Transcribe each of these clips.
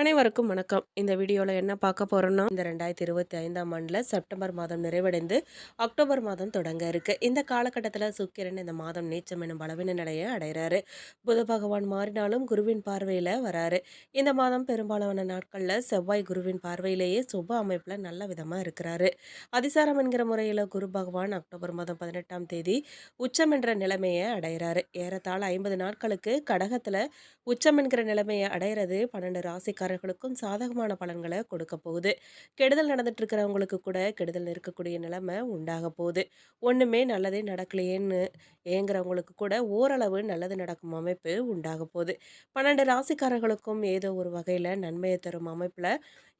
அனைவருக்கும் வணக்கம். இந்த வீடியோல என்ன பார்க்க போறோம்னா, இந்த 2025ஆம் ஆண்டுல செப்டம்பர் மாதம் நிறைவடைந்து அக்டோபர் மாதம் தொடங்க இருக்கு. இந்த காலகட்டத்தில சுக்கிரன் இந்த மாதம் நீச்சம் எனும் பலவீன நிலைய அடையறாரு. புத பகவான் மாறினாலும் குருவின் பார்வையில வராரு. இந்த மாதம் பெரும்பாலான நாட்கள்ல செவ்வாய் குருவின் பார்வையிலேயே சுப அமைப்புல நல்ல விதமா இருக்கிறாரு. அதிசாரம் என்கிற முறையில குரு பகவான் அக்டோபர் மாதம் 18ஆம் தேதி உச்சம் என்ற நிலைமைய அடையறாரு. ஏறத்தாழ 50 நாட்களுக்கு கடகத்துல உச்சம் என்கிற நிலைமைய அடையறது 12 ராசிக்காரர்களுக்கும் சாதகமான பலன்களை கொடுக்க போகுது. கெடுதல் நடந்துட்டு இருக்கிறவங்களுக்கு கூட கெடுதல் இருக்கக்கூடிய நிலைமை உண்டாக போகுது. ஒண்ணுமே நல்லதே நடக்கலையேன்னு ஏங்குறவங்களுக்கு கூட ஓரளவு நல்லது நடக்கும் அமைப்பு உண்டாக போகுது. 12 ராசிக்காரர்களுக்கும் ஏதோ ஒரு வகையில நன்மையை தரும் அமைப்புல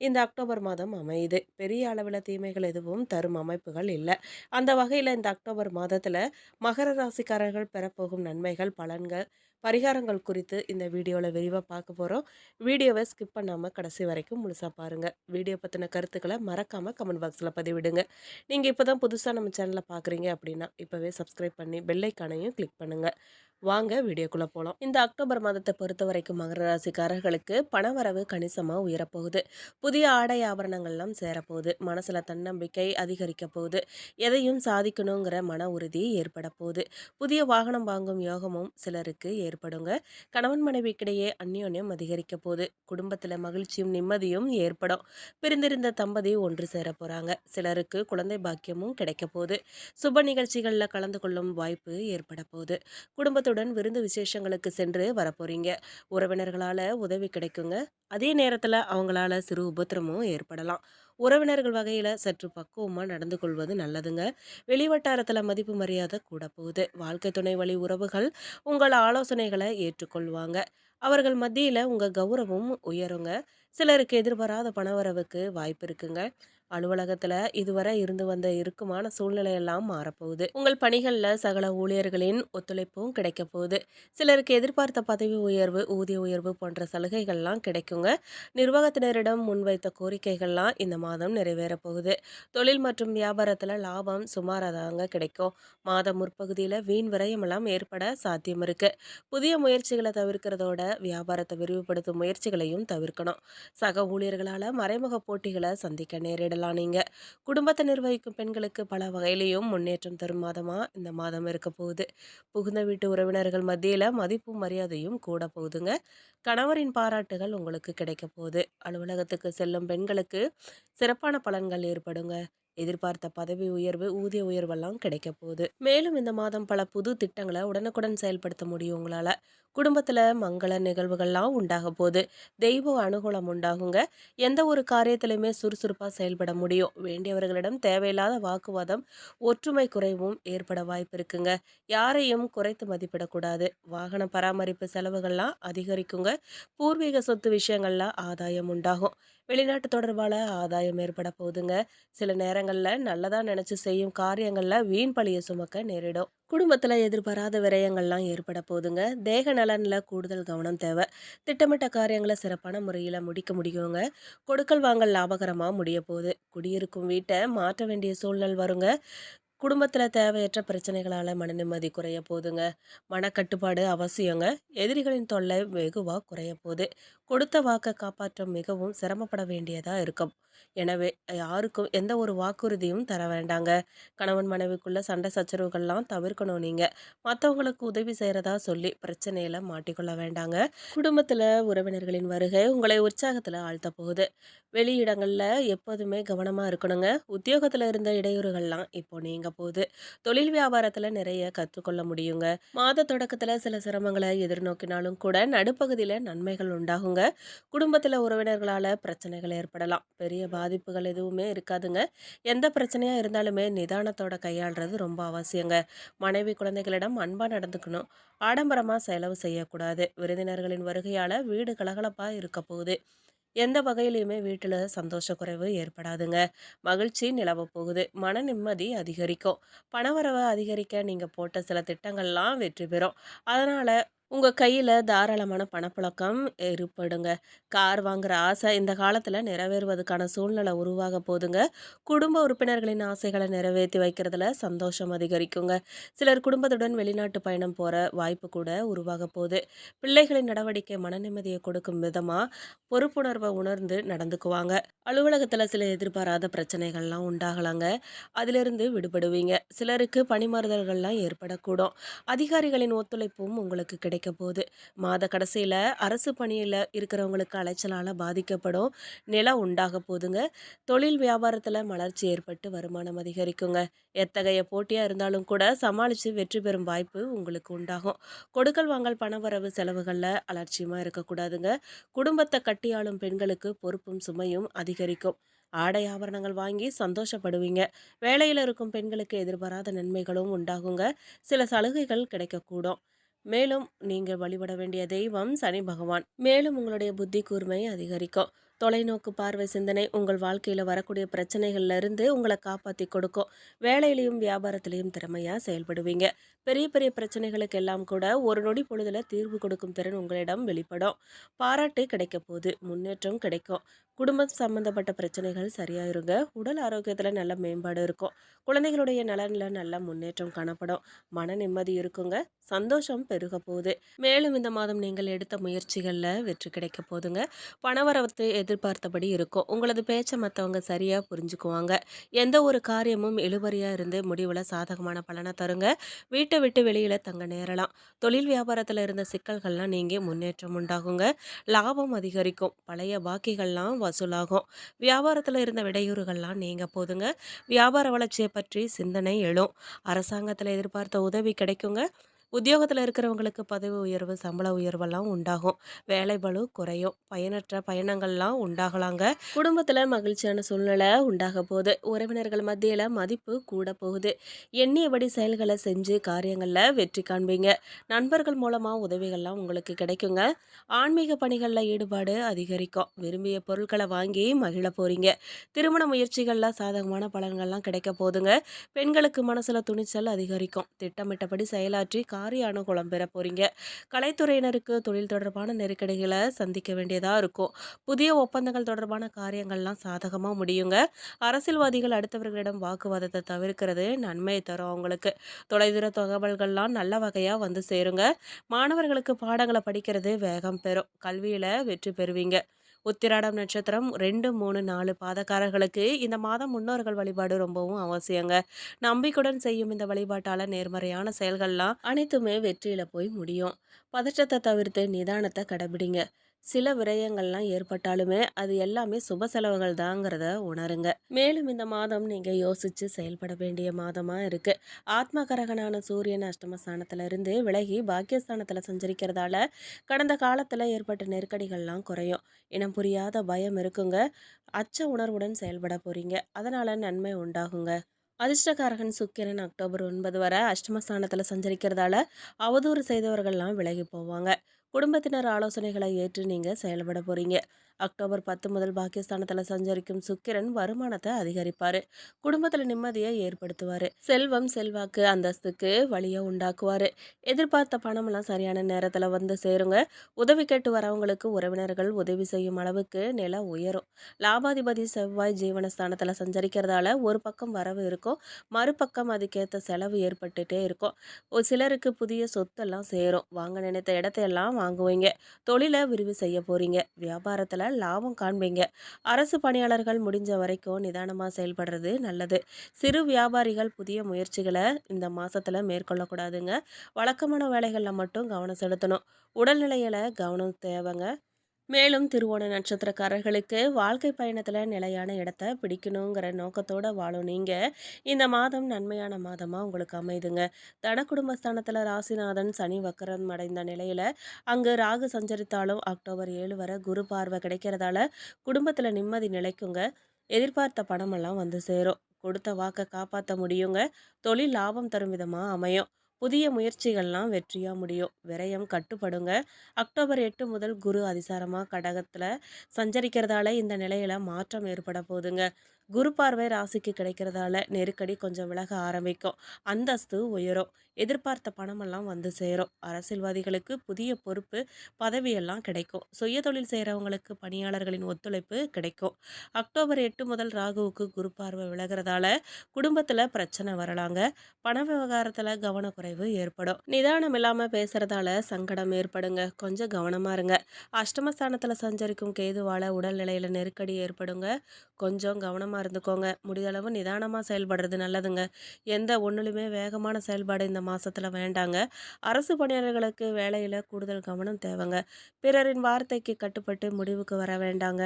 இந்த அக்டோபர் மாதம் அமையுது. பெரிய அளவில் தீமைகள் எதுவும் தரும் அமைப்புகள் இல்லை. அந்த வகையில் இந்த அக்டோபர் மாதத்துல மகர ராசிக்காரர்கள் பெறப்போகும் நன்மைகள், பலன்கள், பரிகாரங்கள் குறித்து இந்த வீடியோவில் விரிவாக பார்க்க போகிறோம். வீடியோவை ஸ்கிப் பண்ணாமல் கடைசி வரைக்கும் முழுசாக பாருங்கள். வீடியோ பற்றின கருத்துக்களை மறக்காமல் கமெண்ட் பாக்ஸில் பதிவிடுங்க. நீங்கள் இப்போ தான் புதுசாக நம்ம சேனலை பார்க்குறீங்க அப்படின்னா இப்போவே சப்ஸ்கிரைப் பண்ணி பெல் ஐக்கானையும் கிளிக் பண்ணுங்கள். வாங்க வீடியோக்குள்ளே போகலாம். இந்த அக்டோபர் மாதத்தை பொறுத்த வரைக்கும் மகர ராசிக்காரர்களுக்கு பணவரவு கணிசமாக உயரப்போகுது. புதிய ஆடை ஆபரணங்கள்லாம் சேரப்போகுது. மனசில் தன்னம்பிக்கை அதிகரிக்க போகுது. எதையும் சாதிக்கணுங்கிற மன உறுதி ஏற்பட போகுது. புதிய வாகனம் வாங்கும் யோகமும் சிலருக்கு ஏற்படுங்க. கணவன் மனைவிக்கிடையே அந்யோன்யம் அதிகரிக்க போகுது. குடும்பத்தில் மகிழ்ச்சியும் நிம்மதியும் ஏற்படும். பிரிந்திருந்த தம்பதி ஒன்று சேர போகிறாங்க. சிலருக்கு குழந்தை பாக்கியமும் கிடைக்க போகுது. சுப நிகழ்ச்சிகளில் கலந்து கொள்ளும் வாய்ப்பு ஏற்பட போகுது. குடும்பத்துடன் விருந்து விசேஷங்களுக்கு சென்று வரப்போறீங்க. உறவினர்களால் உதவி கிடைக்குங்க. அதே நேரத்தில் அவங்களால சிறு உபத்திரமும் ஏற்படலாம். உறவினர்கள் வகையில் சற்று பக்குவமாக நடந்து கொள்வது நல்லதுங்க. வெளிவட்டாரத்தில் மதிப்பு மரியாதை கூட போகுது. வாழ்க்கை துணை வழி உறவுகள் உங்கள் ஆலோசனைகளை ஏற்றுக்கொள்வாங்க. அவர்கள் மத்தியில் உங்கள் கௌரவம் உயருங்க. சிலருக்கு எதிர்பாராத பணவரவுக்கு வாய்ப்பு இருக்குங்க. அலுவலகத்தில் இதுவரை இருந்து வந்த இறுக்கமான சூழ்நிலையெல்லாம் மாறப்போகுது. உங்கள் பணிகளில் சகல ஊழியர்களின் ஒத்துழைப்பும் கிடைக்க போகுது. சிலருக்கு எதிர்பார்த்த பதவி உயர்வு, ஊதிய உயர்வு போன்ற சலுகைகள்லாம் கிடைக்குங்க. நிர்வாகத்தினரிடம் முன்வைத்த கோரிக்கைகள்லாம் இந்த மாதம் நிறைவேற போகுது. தொழில் மற்றும் வியாபாரத்தில் லாபம் சுமாராக தாங்க கிடைக்கும். மாத முற்பகுதியில் வீண் விரயமெல்லாம் ஏற்பட சாத்தியம் இருக்கு. புதிய முயற்சிகளை தவிர்க்கிறதோட வியாபாரத்தை விரிவுபடுத்தும் முயற்சிகளையும் தவிர்க்கணும். சக ஊழியர்களால் மறைமுக போட்டிகளை சந்திக்க நேரிடலாம். நீங்க குடும்பத்தை நிர்வகிக்கும் பெண்களுக்கு பல வகையிலையும் முன்னேற்றம் தரும் மாதமா இந்த மாதம் இருக்க போகுது. புகுந்த வீட்டு உறவினர்கள் மத்தியில மதிப்பும் மரியாதையும் கூட போகுதுங்க. கணவரின் பாராட்டுகள் உங்களுக்கு கிடைக்க போகுது. அலுவலகத்துக்கு செல்லும் பெண்களுக்கு சிறப்பான பலன்கள் ஏற்படுங்க. எதிர்பார்த்த பதவி உயர்வு, ஊதிய உயர்வெல்லாம் கிடைக்க போகுது. மேலும் இந்த மாதம் பல புது திட்டங்களை உடனுக்குடன் செயல்படுத்த முடியும் உங்களால. குடும்பத்துல மங்கள நிகழ்வுகள்லாம் உண்டாக போகுது. தெய்வ அனுகூலம் உண்டாகுங்க. எந்த ஒரு காரியத்திலையுமே சுறுசுறுப்பா செயல்பட முடியும். வேண்டியவர்களிடம் தேவையில்லாத வாக்குவாதம், ஒற்றுமை குறைவும் ஏற்பட வாய்ப்பு இருக்குங்க. யாரையும் குறைத்து மதிப்பிடக்கூடாது. வாகன பராமரிப்பு செலவுகள்லாம் அதிகரிக்குங்க. பூர்வீக சொத்து விஷயங்கள்ல ஆதாயம் உண்டாகும். வெளிநாட்டு தொடர்பால ஆதாயம் ஏற்பட போகுதுங்க. சில நேரங்கள்ல நல்லதா நினைச்சு செய்யும் காரியங்கள்ல வீண் பழிய சுமக்க நேரிடும். குடும்பத்துல எதிர்பாராத விரயங்கள்லாம் ஏற்பட போகுதுங்க. தேக நலன்ல கூடுதல் கவனம் தேவை. திட்டமிட்ட காரியங்களை சிறப்பான முறையில முடிக்க முடியுங்க. கொடுக்கல் வாங்கல் லாபகரமா முடிய போகுது. குடியிருக்கும் வீட்டை மாற்ற வேண்டிய சூழ்நிலை வருங்க. குடும்பத்துல தேவையற்ற பிரச்சனைகளால மன நிம்மதி குறைய போகுதுங்க. மனக்கட்டுப்பாடு அவசியங்க. எதிரிகளின் தொல்லை வெகுவா குறைய போகுது. கொடுத்த வாக்கை காப்பாற்ற மிகவும் சிரமப்பட வேண்டியதா இருக்கும். எனவே யாருக்கும் எந்த ஒரு வாக்குறுதியும் தர வேண்டாங்க. கணவன் மனைவிக்குள்ள சண்டை சச்சரவுகள்லாம் தவிர்க்கணும் நீங்க. மற்றவங்களுக்கு உதவி செய்யறதா சொல்லி பிரச்சனையில மாட்டிக்கொள்ள வேண்டாங்க. குடும்பத்துல உறவினர்களின் வருகை உங்களை உற்சாகத்துல ஆழ்த்த போகுது. வெளியிடங்கள்ல எப்போதுமே கவனமா இருக்கணுங்க. உத்தியோகத்துல இருந்த இடையூறுகள்லாம் இப்போ நீங்க போகுது. தொழில் வியாபாரத்துல நிறைய கற்றுக்கொள்ள முடியுங்க. மாத தொடக்கத்துல சில சிரமங்களை எதிர்நோக்கினாலும் கூட நடுப்பகுதியில நன்மைகள் உண்டாகுங்க. குடும்பத்துல உறவினர்களால பிரச்சனைகள் ஏற்படலாம். பெரிய பாதிப்புகள் எதுவுமே இருக்காதுங்க. எந்த பிரச்சனையா இருந்தாலுமே நிதானத்தோட கையாள்றது ரொம்ப அவசியங்க. மனைவி குழந்தைகளிடம் அன்பா நடந்துக்கணும். ஆடம்பரமா செலவு செய்யக்கூடாது. விருந்தினர்களின் வருகையால வீடு கலகலப்பா இருக்க போகுது. எந்த வகையிலையுமே வீட்டில் சந்தோஷ குறைவு ஏற்படாதுங்க. மகிழ்ச்சி நிலவ போகுது. மன நிம்மதி அதிகரிக்கும். பணவரவை அதிகரிக்க நீங்கள் போட்ட சில திட்டங்கள்லாம் வெற்றி பெறும். அதனால் உங்க கையில தாராளமான பணப்புழக்கம் ஏற்படுங்க. கார் வாங்குற ஆசை இந்த காலத்துல நிறைவேறுவதற்கான சூழ்நிலை உருவாக போதுங்க. குடும்ப உறுப்பினர்களின் ஆசைகள நிறைவேத்தி வைக்கிறதுல சந்தோஷம் அதிகரிக்குங்க. சிலர் குடும்பத்துடன் வெளிநாட்டு பயணம் போற வாய்ப்பு கூட உருவாக போது. பிள்ளைகளின் நடவடிக்கை மன நிம்மதியை கொடுக்கும் விதமா பொறுப்புணர்வ உணர்ந்து நடந்துக்குவாங்க. அலுவலகத்துல சில எதிர்பாராத பிரச்சனைகள்லாம் உண்டாகலாங்க. அதிலிருந்து விடுபடுவீங்க. சிலருக்கு பணிமாறுதல்கள்லாம் ஏற்படக்கூடும். அதிகாரிகளின் ஒத்துழைப்பும் உங்களுக்கு கிடைக்க போகுது. மாத கடைசியில அரசு பணியில இருக்கிறவங்களுக்கு அலைச்சலால பாதிக்கப்படும் நிலை உண்டாக போதுங்க. தொழில் வியாபாரத்துல மலர்ச்சி ஏற்பட்டு வருமானம் அதிகரிக்குங்க. எத்தகைய போட்டியா இருந்தாலும் கூட சமாளிச்சு வெற்றி பெறும் வாய்ப்பு உங்களுக்கு உண்டாகும். கொடுக்கல் வாங்கல் பணவரவு செலவுகள்ல அலட்சியமா இருக்கக்கூடாதுங்க. குடும்பத்தை கட்டியாளும் பெண்களுக்கு பொறுப்பும் சுமையும் அதிகரிக்கும். ஆடை ஆபரணங்கள் வாங்கி சந்தோஷப்படுவீங்க. வேலையில இருக்கும் பெண்களுக்கு எதிர்பாராத நன்மைகளும் உண்டாகுங்க. சில சலுகைகள் கிடைக்கக்கூடும். மேலும் நீங்க வழிபட வேண்டிய தெய்வம் சனி பகவான். மேலும் உங்களுடைய புத்தி கூர்மை அதிகரிக்கும். தொலைநோக்கு பார்வை சிந்தனை உங்கள் வாழ்க்கையில வரக்கூடிய பிரச்சனைகள்ல இருந்து உங்களை காப்பாத்தி கொடுக்கும். வேலையிலையும் வியாபாரத்திலையும் திறமையா செயல்படுவீங்க. பெரிய பெரிய பிரச்சனைகளுக்கு எல்லாம் கூட ஒரு நொடி பொழுதுல தீர்வு கொடுக்கும் திறன் உங்களிடம் வெளிப்படும். பாராட்டு கிடைக்க போகுது. முன்னேற்றம் கிடைக்கும். குடும்பம் சம்பந்தப்பட்ட பிரச்சனைகள் சரியாயிருங்க. உடல் ஆரோக்கியத்துல நல்ல மேம்பாடு இருக்கும். குழந்தைகளுடைய நலன்ல நல்ல முன்னேற்றம் காணப்படும். மன நிம்மதி இருக்குங்க. சந்தோஷம் பெருக போகுது. மேலும் இந்த மாதம் நீங்கள் எடுத்த முயற்சிகள்ல வெற்றி கிடைக்க போதுங்க. பணவரத்து எதிர்பார்த்தபடி இருக்கும். உங்களது பேச்சை மற்றவங்க சரியா புரிஞ்சுக்குவாங்க. எந்த ஒரு காரியமும் இழுபறியா இருந்து முடிவுல சாதகமான பலனை தருங்க. வீட்டை விட்டு வெளியில தங்க நேரலாம். தொழில் வியாபாரத்துல இருந்த சிக்கல்கள்லாம் நீங்கி முன்னேற்றம் உண்டாகுங்க. லாபம் அதிகரிக்கும். பழைய பாக்கிகள்லாம் வசூலாகும். வியாபாரத்துல இருந்த இடையூறுகள்லாம் நீங்க போதுங்க. வியாபார வளர்ச்சியை பற்றி சிந்தனை எழும். அரசாங்கத்துல எதிர்பார்த்த உதவி கிடைக்குங்க. உத்தியோகத்தில் இருக்கிறவங்களுக்கு பதவி உயர்வு சம்பள உயர்வெல்லாம் உண்டாகும். வேலை பளு குறையும். பயனற்ற பயணங்கள்லாம் உண்டாகலாங்க. குடும்பத்தில் மகிழ்ச்சியான சூழ்நிலை உண்டாக போகுது. உறவினர்கள் மத்தியில் மதிப்பு கூட போகுது. எண்ணியபடி செயல்களை செஞ்சு காரியங்களில் வெற்றி காண்பீங்க. நண்பர்கள் மூலமாக உதவிகள்லாம் உங்களுக்கு கிடைக்குங்க. ஆன்மீக பணிகளில் ஈடுபாடு அதிகரிக்கும். விரும்பிய பொருட்களை வாங்கி மகிழ போறீங்க. திருமண முயற்சிகளில் சாதகமான பலன்கள்லாம் கிடைக்க போதுங்க. பெண்களுக்கு மனசுல துணிச்சல் அதிகரிக்கும். திட்டமிட்டபடி செயலாற்றி காரிய அனுகூலம் பெற போறீங்க. கலைத்துறையினருக்கு தொழில் தொடர்பான நெருக்கடிகளை சந்திக்க வேண்டியதா இருக்கும். புதிய ஒப்பந்தங்கள் தொடர்பான காரியங்கள்லாம் சாதகமா முடியுங்க. அரசியல்வாதிகள் அடுத்தவர்களிடம் வாக்குவாதத்தை தவிர்க்கிறது நன்மை தரும் அவங்களுக்கு. தொலைதூர தகவல்கள்லாம் நல்ல வகையா வந்து சேருங்க. மாணவர்களுக்கு பாடங்களை படிக்கிறது வேகம் பெறும். கல்வியில வெற்றி பெறுவீங்க. உத்திராடம் நட்சத்திரம் 2, 3, 4 பாதக்காரர்களுக்கு இந்த மாதம் முன்னோர்கள் வழிபாடு ரொம்பவும் அவசியங்க. நம்பிக்கையுடன் செய்யும் இந்த வழிபாட்டால நேர்மறையான செயல்கள்லாம் அனைத்துமே வெற்றியில போய் முடியும். பதற்றத்தை தவிர்த்து நிதானத்தை கடைபிடிங்க. சில விரயங்கள்லாம் ஏற்பட்டாலுமே அது எல்லாமே சுப செலவுகள் தாங்கிறத உணருங்க. மேலும் இந்த மாதம் நீங்க யோசிச்சு செயல்பட வேண்டிய மாதமா இருக்கு. ஆத்மகரகனான சூரியன் அஷ்டமஸ்தானத்துல இருந்து விலகி பாக்கியஸ்தானத்துல சஞ்சரிக்கிறதால கடந்த காலத்துல ஏற்பட்ட நெருக்கடிகள்லாம் குறையும். இனம் புரியாத பயம் இருக்குங்க. அச்ச உணர்வுடன் செயல்பட போறீங்க. அதனால நன்மை உண்டாகுங்க. அதிர்ஷ்டகாரகன் சுக்கிரன் அக்டோபர் 9 வரை அஷ்டமஸ்தானத்தில் சஞ்சரிக்கிறதால அவதூறு செய்தவர்கள்லாம் விலகி போவாங்க. குடும்பத்தினர் ஆலோசனைகளை ஏற்று நீங்கள் செயல்பட போறீங்க. அக்டோபர் 10 முதல் பாகிஸ்தானத்தில் சஞ்சரிக்கும் சுக்கிரன் வருமானத்தை அதிகரிப்பார். குடும்பத்தில் நிம்மதியை ஏற்படுத்துவார். செல்வம் செல்வாக்கு அந்தஸ்துக்கு வழியை உண்டாக்குவார். எதிர்பார்த்த பணமெல்லாம் சரியான நேரத்தில் வந்து சேருங்க. உதவி கேட்டு வரவங்களுக்கு உறவினர்கள் உதவி செய்யும் அளவுக்கு நில உயரும். லாபாதிபதி செவ்வாய் ஜீவனஸ்தானத்தில் சஞ்சரிக்கிறதால ஒரு பக்கம் வரவு இருக்கும். மறுபக்கம் அதுக்கேற்ற செலவு ஏற்பட்டுட்டே இருக்கும். ஒரு சிலருக்கு புதிய சொத்தெல்லாம் சேரும். வாங்க நினைத்த இடத்தையெல்லாம் வாங்குவீங்க. தொழிலை விரிவு செய்ய போறீங்க. வியாபாரத்தில் லாபம் காண்பீங்க. அரசு பணியாளர்கள் முடிஞ்ச வரைக்கும் நிதானமாக செயல்படுறது நல்லது. சிறு வியாபாரிகள் புதிய முயற்சிகளை இந்த மாசத்துல மேற்கொள்ளக்கூடாதுங்க. வழக்கமான வேலைகளில் மட்டும் கவனம் செலுத்தணும். உடல்நிலையில கவனம் தேவைங்க. மேலும் திருவோண நட்சத்திரக்காரர்களுக்கு வாழ்க்கை பயணத்துல நிலையான இடத்த பிடிக்கணுங்கிற நோக்கத்தோட வாழும் நீங்க இந்த மாதம் நன்மையான மாதமா உங்களுக்கு அமைதுங்க. தன குடும்பஸ்தானத்துல ராசிநாதன் சனி வக்கரம் அடைந்த நிலையில அங்கு ராகு சஞ்சரித்தாலும் அக்டோபர் 7 வரை குரு பார்வை கிடைக்கிறதால குடும்பத்துல நிம்மதி நிலைக்குங்க. எதிர்பார்த்த பணமெல்லாம் வந்து சேரும். கொடுத்த வாக்கை காப்பாற்ற முடியுங்க. தொழில் லாபம் தரும் விதமா அமையும். புதிய முயற்சிகள்லாம் வெற்றியா முடியும். விரயம் கட்டுப்படுங்க. அக்டோபர் 8 முதல் குரு அதிசாரமா கடகத்துல சஞ்சரிக்கிறதால இந்த நிலையில மாற்றம் ஏற்பட போகுதுங்க. குரு பார்வை ராசிக்கு கிடைக்கிறதால நெருக்கடி கொஞ்சம் விலக ஆரம்பிக்கும். அந்தஸ்து உயரும். எதிர்பார்த்த பணமெல்லாம் வந்து சேரும். அரசியல்வாதிகளுக்கு புதிய பொறுப்பு, பதவியெல்லாம் கிடைக்கும். சுயதொழில் செய்கிறவங்களுக்கு பணியாளர்களின் ஒத்துழைப்பு கிடைக்கும். அக்டோபர் 8 முதல் ராகுவுக்கு குரு பார்வை விலகிறதால குடும்பத்தில் பிரச்சனை வரலாங்க. பண விவகாரத்தில் கவனக்குறைவு ஏற்படும். நிதானம் இல்லாமல் பேசுறதால சங்கடம் ஏற்படுங்க. கொஞ்சம் கவனமா இருங்க. அஷ்டமஸ்தானத்தில் சஞ்சரிக்கும் கேதுவால உடல்நிலையில் நெருக்கடி ஏற்படுங்க. கொஞ்சம் கவனமாக இருந்துக்கோங்க. முடிந்தளவு நிதானமாக செயல்படுறது நல்லதுங்க. எந்த ஒன்றுலையுமே வேகமான செயல்பாடு இந்த மாதத்தில் வேண்டாங்க. அரசு பணியாளர்களுக்கு வேலையில் கூடுதல் கவனம் தேவைங்க. பிறரின் வார்த்தைக்கு கட்டுப்பட்டு முடிவுக்கு வர வேண்டாங்க.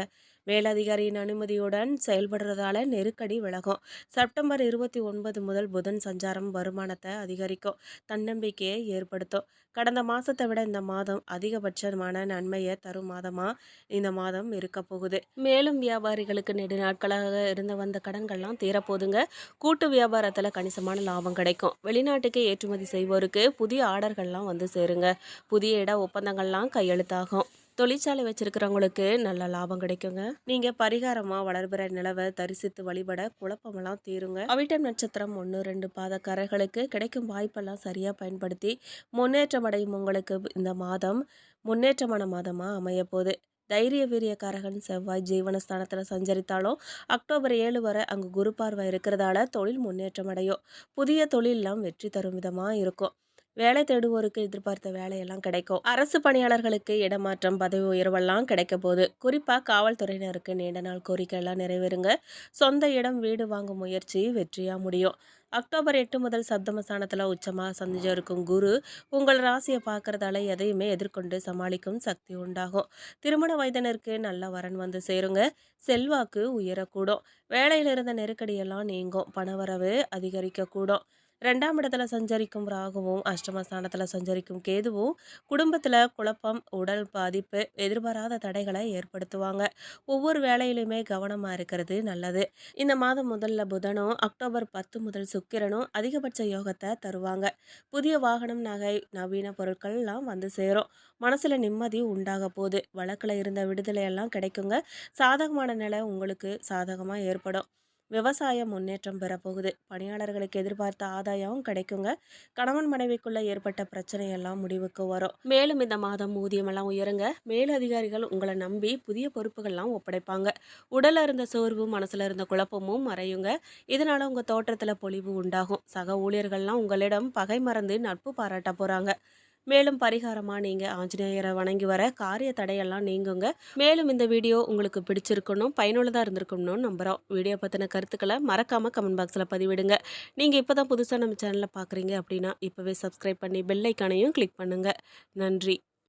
மேலதிகாரியின் அனுமதியுடன் செயல்படுறதால நெருக்கடி விலகும். செப்டம்பர் 29 முதல் புதன் சஞ்சாரம் வருமானத்தை அதிகரிக்கும். தன்னம்பிக்கையை ஏற்படுத்தும். கடந்த மாதத்தை விட இந்த மாதம் அதிகபட்சமான நன்மையை தரும் மாதமாக இந்த மாதம் இருக்க போகுது. மேலும் வியாபாரிகளுக்கு நெடுநாட்களாக இருந்து வந்த கடன்கள்லாம் தீரப்போதுங்க. கூட்டு வியாபாரத்தில் கணிசமான லாபம் கிடைக்கும். வெளிநாட்டுக்கு ஏற்றுமதி செய்வோருக்கு புதிய ஆர்டர்கள்லாம் வந்து சேருங்க. புதிய இட ஒப்பந்தங்கள்லாம் கையெழுத்தாகும். தொழிற்சாலை வச்சிருக்கிறவங்களுக்கு நல்ல லாபம் கிடைக்குங்க. நீங்க பரிகாரமா வளர்பிற நிலவை தரிசித்து வழிபட குழப்பமெல்லாம் தீருங்க. அவிட்டம் நட்சத்திரம் 1-2 பாதக்காரர்களுக்கு கிடைக்கும் வாய்ப்பெல்லாம் சரியா பயன்படுத்தி முன்னேற்றம் அடையும் உங்களுக்கு இந்த மாதம் முன்னேற்றமான மாதமா அமைய போகுது. தைரிய வீரியக்காரகன் செவ்வாய் ஜீவனஸ்தானத்தில் சஞ்சரித்தாலும் அக்டோபர் 7 வரை அங்கு குரு பார்வை இருக்கிறதால தொழில் முன்னேற்றம் அடையும். புதிய தொழிலெல்லாம் வெற்றி தரும் விதமாக இருக்கும். வேலை தேடுவோருக்கு எதிர்பார்த்த வேலையெல்லாம் கிடைக்கும். அரசு பணியாளர்களுக்கு இடமாற்றம், பதவி உயர்வெல்லாம் கிடைக்க போகுது. குறிப்பாக காவல்துறையினருக்கு நீண்ட நாள் கோரிக்கை எல்லாம் நிறைவேறுங்க. சொந்த இடம், வீடு வாங்கும் முயற்சி வெற்றியாக முடியும். அக்டோபர் 8 முதல் சப்தமஸ்தானத்தில் உச்சமாக சந்திச்சிருக்கும் குரு உங்கள் ராசியை பார்க்கறதால எதையுமே எதிர்கொண்டு சமாளிக்கும் சக்தி உண்டாகும். திருமண வயதினருக்கு நல்ல வரன் வந்து சேருங்க. செல்வாக்கு உயரக்கூடும். வேலையில் இருந்த நெருக்கடியெல்லாம் நீங்கும். பணவரவு அதிகரிக்கக்கூடும். 2ஆம் இடத்துல சஞ்சரிக்கும் ராகுவும் அஷ்டமஸ்தானத்தில் சஞ்சரிக்கும் கேதுவும் குடும்பத்தில் குழப்பம், உடல் பாதிப்பு, எதிர்பாராத தடைகளை ஏற்படுத்துவாங்க. ஒவ்வொரு வேலையிலுமே கவனமாக இருக்கிறது நல்லது. இந்த மாதம் முதல்ல புதனும் அக்டோபர் 10 முதல் சுக்கிரனும் அதிகபட்ச யோகத்தை தருவாங்க. புதிய வாகனம், நகை, நவீன பொருட்கள்லாம் வந்து சேரும். மனசில் நிம்மதி உண்டாக போகுது. வழக்கில் இருந்த விடுதலையெல்லாம் கிடைக்குங்க. சாதகமான நிலை உங்களுக்கு சாதகமாக ஏற்படும். விவசாயம் முன்னேற்றம் பெறப்போகுது. பணியாளர்களுக்கு எதிர்பார்த்த ஆதாயம் கிடைக்குங்க. கணவன் மனைவிக்குள்ள ஏற்பட்ட பிரச்சனையெல்லாம் முடிவுக்கு வரும். மேலும் இந்த மாதம் ஊதியமெல்லாம் உயருங்க. மேலதிகாரிகள் உங்களை நம்பி புதிய பொறுப்புகள்லாம் ஒப்படைப்பாங்க. உடல்ல இருந்த சோர்வு, மனசுல இருந்த குழப்பமும் மறையுங்க. இதனால உங்க தோற்றத்துல பொலிவு உண்டாகும். சக ஊழியர்கள்லாம் உங்களிடம் பகை மறந்து நட்பு பாராட்ட போறாங்க. மேலும் பரிகாரமா நீங்க ஆஞ்சநேயரை வணங்கி வர காரிய தடையெல்லாம் நீங்குங்க. மேலும் இந்த வீடியோ உங்களுக்கு பிடிச்சிருக்கணும், பயனுள்ளதா இருந்திருக்கணும்னு நம்புறோம். வீடியோ பத்தின கருத்துக்களை மறக்காம கமெண்ட் பாக்ஸ்ல பதிவிடுங்க. நீங்க இப்பதான் புதுசா நம்ம சேனலை பாக்குறீங்க அப்படின்னா இப்பவே சப்ஸ்கிரைப் பண்ணி பெல் ஐக்கானையும் கிளிக் பண்ணுங்க. நன்றி.